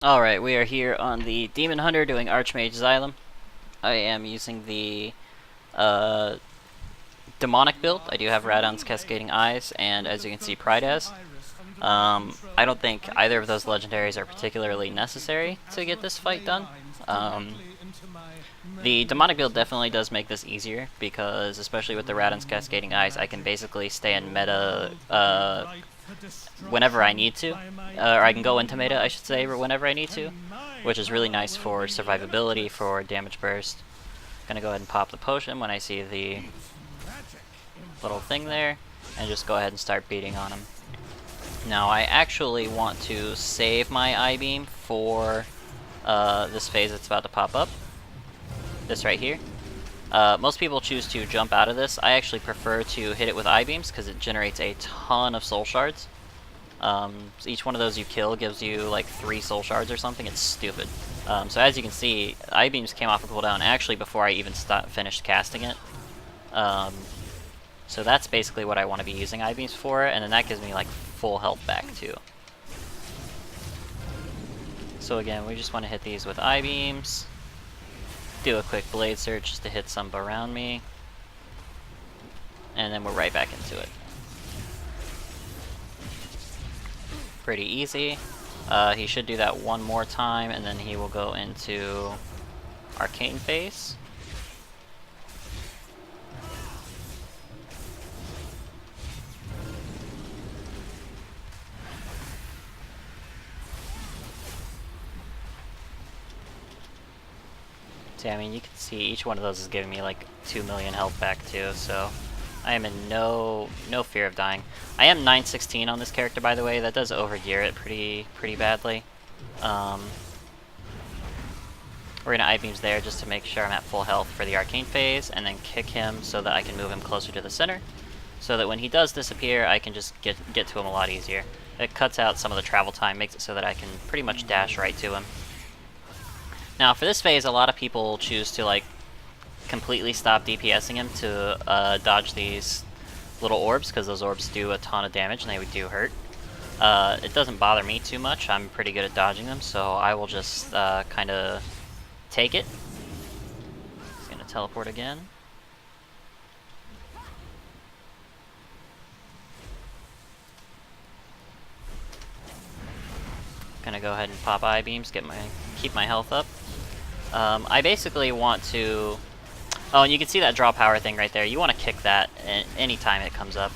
Alright, we are here on the Demon Hunter doing Archmage Xylem. I am using the demonic build. I do have Raddons, Cascading Eyes, and as you can see, Prydaz. I don't think either of those legendaries are particularly necessary to get this fight done. The demonic build definitely does make this easier, because especially with the Raddons, Cascading Eyes, I can basically stay in meta whenever I need to, or I can go into meta, I should say, whenever I need to, which is really nice for survivability, for damage burst. Gonna go ahead and pop the potion when I see the little thing there, and just go ahead and start beating on him. Now, I actually want to save my I-beam for this phase that's about to pop up. This right here. Most people choose to jump out of this. I actually prefer to hit it with I-beams because it generates a ton of soul shards. So each one of those you kill gives you like 3 soul shards or something. It's stupid. So as you can see, I-beams came off a cooldown actually before I even finished casting it. So that's basically what I want to be using I-beams for, and then that gives me like full health back too. So again, we just want to hit these with I-beams. Do a quick blade search just to hit some around me, and then we're right back into it. Pretty easy. He should do that one more time, and then he will go into Arcane Phase. See, I mean, you can see each one of those is giving me like 2 million health back too, so I am in no fear of dying. I am 916 on this character, by the way. That does overgear it pretty badly. We're gonna I-beams there just to make sure I'm at full health for the Arcane Phase, and then kick him so that I can move him closer to the center, so that when he does disappear, I can just get to him a lot easier. It cuts out some of the travel time, makes it so that I can pretty much dash right to him. Now, for this phase, a lot of people choose to, like, completely stop DPSing him to dodge these little orbs, because those orbs do a ton of damage, and they do hurt. It doesn't bother me too much. I'm pretty good at dodging them, so I will just kind of take it. He's going to teleport again. Gonna go ahead and pop I-beams, keep my health up. I basically want to... Oh, and you can see that draw power thing right there. You want to kick that anytime it comes up.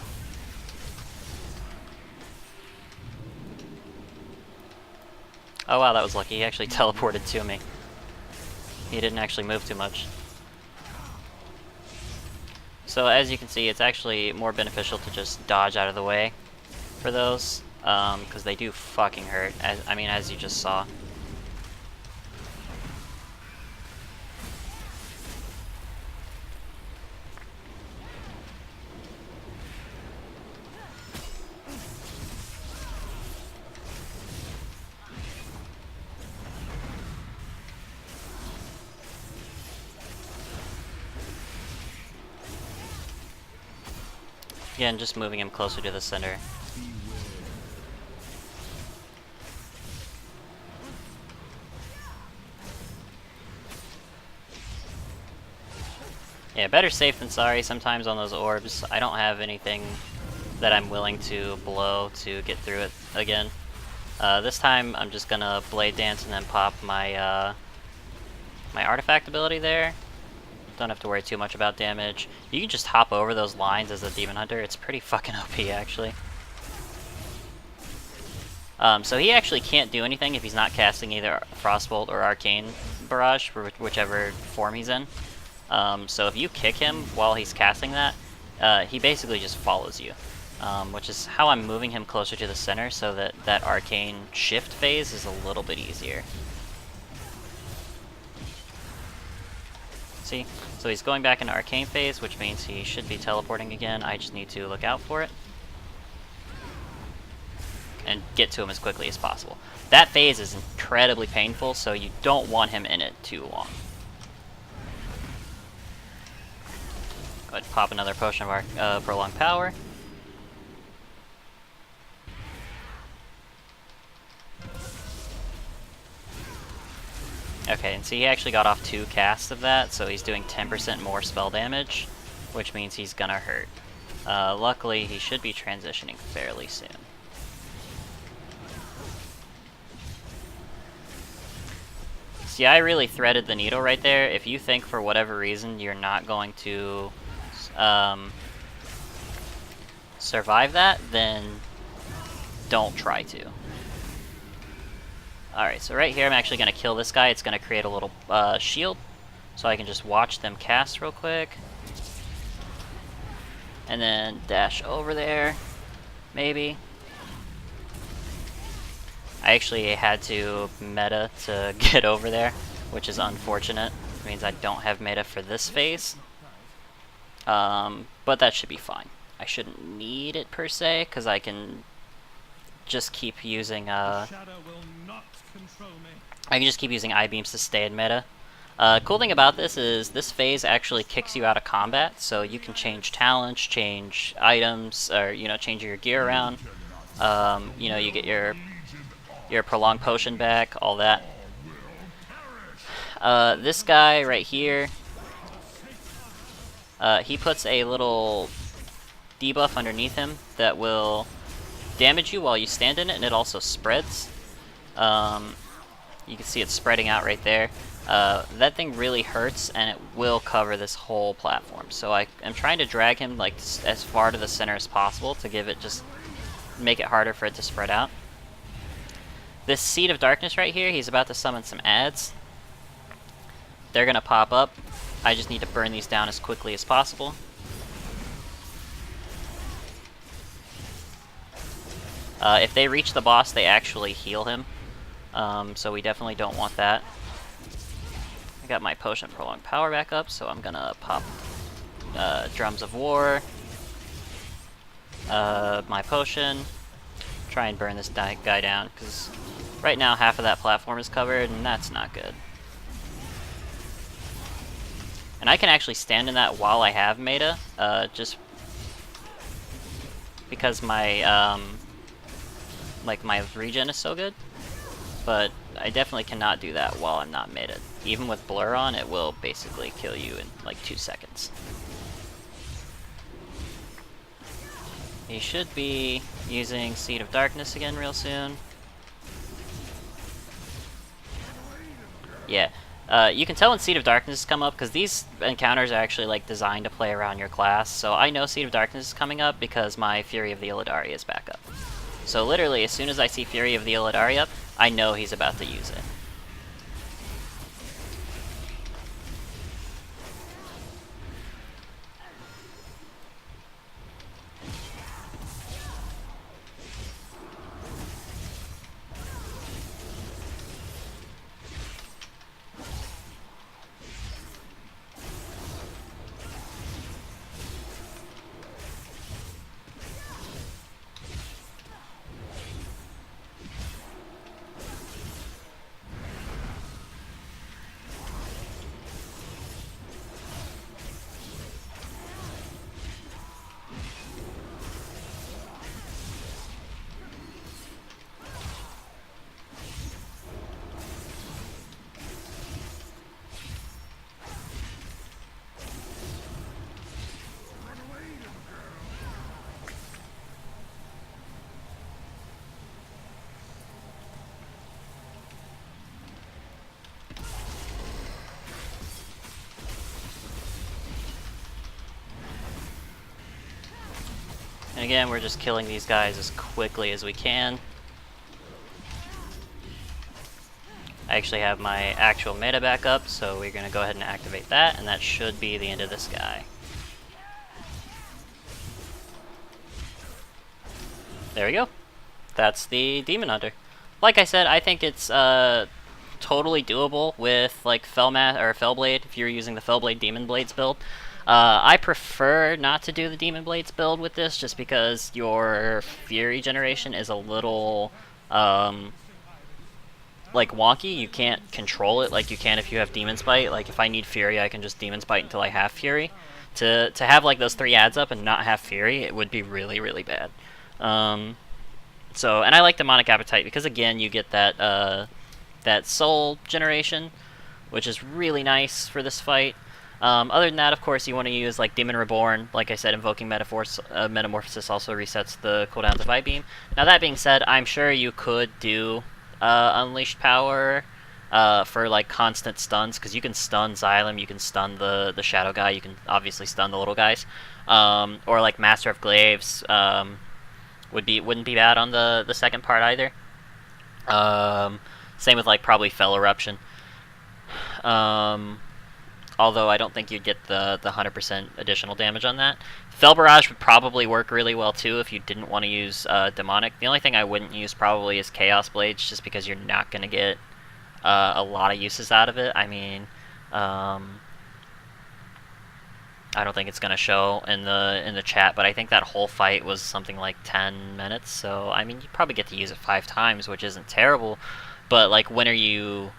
Oh wow, that was lucky. He actually teleported to me. He didn't actually move too much. So as you can see, it's actually more beneficial to just dodge out of the way for those, because they do fucking hurt, as you just saw. Again, just moving him closer to the center. Yeah, better safe than sorry sometimes on those orbs. I don't have anything that I'm willing to blow to get through it again. This time I'm just gonna Blade Dance and then pop my my artifact ability there. Don't have to worry too much about damage. You can just hop over those lines as a Demon Hunter. It's pretty fucking OP, actually. So he actually can't do anything if he's not casting either Frostbolt or Arcane Barrage, for whichever form he's in. So if you kick him while he's casting that, he basically just follows you. Which is how I'm moving him closer to the center, so that that Arcane Shift phase is a little bit easier. See? So he's going back into Arcane Phase, which means he should be teleporting again. I just need to look out for it. And get to him as quickly as possible. That phase is incredibly painful, so you don't want him in it too long. Go ahead and pop another potion of our Prolonged Power. Okay, and see, he actually got off 2 casts of that, so he's doing 10% more spell damage, which means he's gonna hurt. Luckily, he should be transitioning fairly soon. See, I really threaded the needle right there. If you think for whatever reason you're not going to survive that, then don't try to. Alright, so right here I'm actually going to kill this guy. It's going to create a little shield, so I can just watch them cast real quick. And then dash over there, maybe. I actually had to meta to get over there, which is unfortunate. It means I don't have meta for this phase. But that should be fine. I shouldn't need it per se, because I can just keep using I-beams to stay in meta. Cool thing about this is this phase actually kicks you out of combat, so you can change talents, change items, or change your gear around. You get your prolonged potion back, all that. This guy right here, he puts a little debuff underneath him that will damage you while you stand in it, and it also spreads. You can see it spreading out right there. That thing really hurts, and it will cover this whole platform. So I am trying to drag him like as far to the center as possible to make it harder for it to spread out. This Seed of Darkness right here, he's about to summon some adds. They're gonna pop up. I just need to burn these down as quickly as possible. If they reach the boss, they actually heal him. So we definitely don't want that. I got my Potion of Prolonged Power back up, so I'm gonna pop Drums of War, my potion, try and burn this guy down, because right now half of that platform is covered, and that's not good. And I can actually stand in that while I have meta, just because my my regen is so good. But I definitely cannot do that while I'm not mated. Even with Blur on, it will basically kill you in like 2 seconds. He should be using Seed of Darkness again real soon. Yeah, you can tell when Seed of Darkness come up, because these encounters are actually like designed to play around your class. So I know Seed of Darkness is coming up because my Fury of the Illidari is back up. So literally, as soon as I see Fury of the Illidari up, I know he's about to use it. And again, we're just killing these guys as quickly as we can. I actually have my actual meta back up, so we're going to go ahead and activate that, and that should be the end of this guy. There we go. That's the Demon Hunter. Like I said, I think it's totally doable with like Fellblade if you're using the Fellblade Demon Blades build. I prefer not to do the Demon Blades build with this, just because your Fury generation is a little like wonky. You can't control it like you can if you have Demon's Bite. Like if I need Fury, I can just Demon's Bite until I have Fury. To have like those 3 adds up and not have Fury, it would be really, really bad. And I like Demonic Appetite because again you get that that soul generation, which is really nice for this fight. Other than that, of course, you want to use like Demon Reborn. Like I said, invoking Metamorphosis also resets the cooldowns of I-Beam. Now that being said, I'm sure you could do Unleashed Power for like constant stuns, because you can stun Xylem, you can stun the Shadow guy, you can obviously stun the little guys, or like Master of Glaives wouldn't be bad on the second part either. Same with like probably Fell Eruption. Although I don't think you'd get the 100% additional damage on that. Fell Barrage would probably work really well too if you didn't want to use Demonic. The only thing I wouldn't use probably is Chaos Blades, just because you're not going to get a lot of uses out of it. I mean, I don't think it's going to show in the chat, but I think that whole fight was something like 10 minutes, so I mean, you probably get to use it 5 times, which isn't terrible, but like, when are you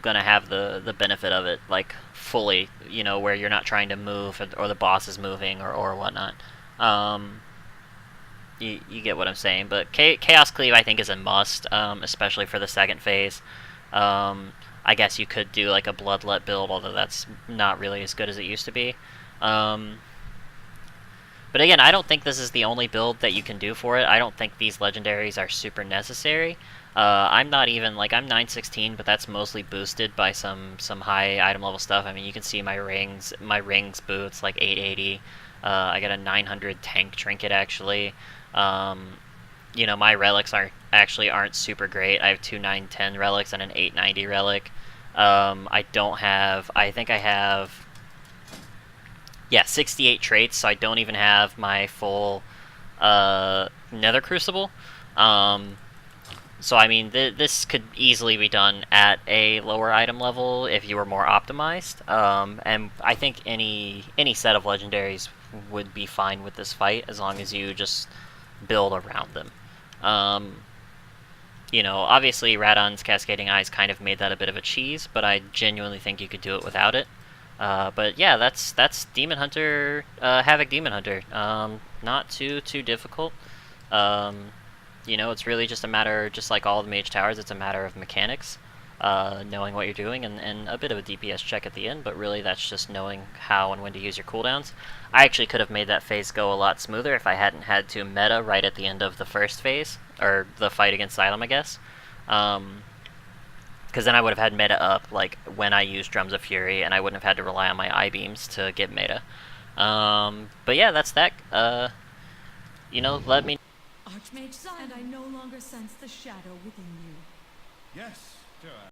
gonna have the benefit of it, like, fully, you know, where you're not trying to move, or the boss is moving, or whatnot. You get what I'm saying, but Chaos Cleave I think is a must, especially for the second phase. I guess you could do like a Bloodlet build, although that's not really as good as it used to be. But again, I don't think this is the only build that you can do for it. I don't think these legendaries are super necessary. I'm not even, like, I'm 916, but that's mostly boosted by some high item level stuff. I mean, you can see my rings boots, like 880. I got a 900 tank trinket, actually. You know, my relics aren't super great. I have 2 910 relics and an 890 relic. I think I have, yeah, 68 traits, so I don't even have my full Nether Crucible. So I mean, this could easily be done at a lower item level if you were more optimized. And I think any set of legendaries would be fine with this fight, as long as you just build around them. You know, obviously Raddons Cascading Eyes kind of made that a bit of a cheese, but I genuinely think you could do it without it. But yeah, that's Demon Hunter, Havoc Demon Hunter. Not too difficult. You know, it's really just a matter, just like all the Mage Towers, it's a matter of mechanics, knowing what you're doing, and a bit of a DPS check at the end, but really that's just knowing how and when to use your cooldowns. I actually could have made that phase go a lot smoother if I hadn't had to meta right at the end of the first phase, or the fight against Xylem, I guess. Because then I would have had meta up, like, when I used Drums of Fury, and I wouldn't have had to rely on my I-Beams to get meta. But yeah, that's that. You know, let me... Archmage Xylem, and I no longer sense the shadow within you. Yes, Joanne.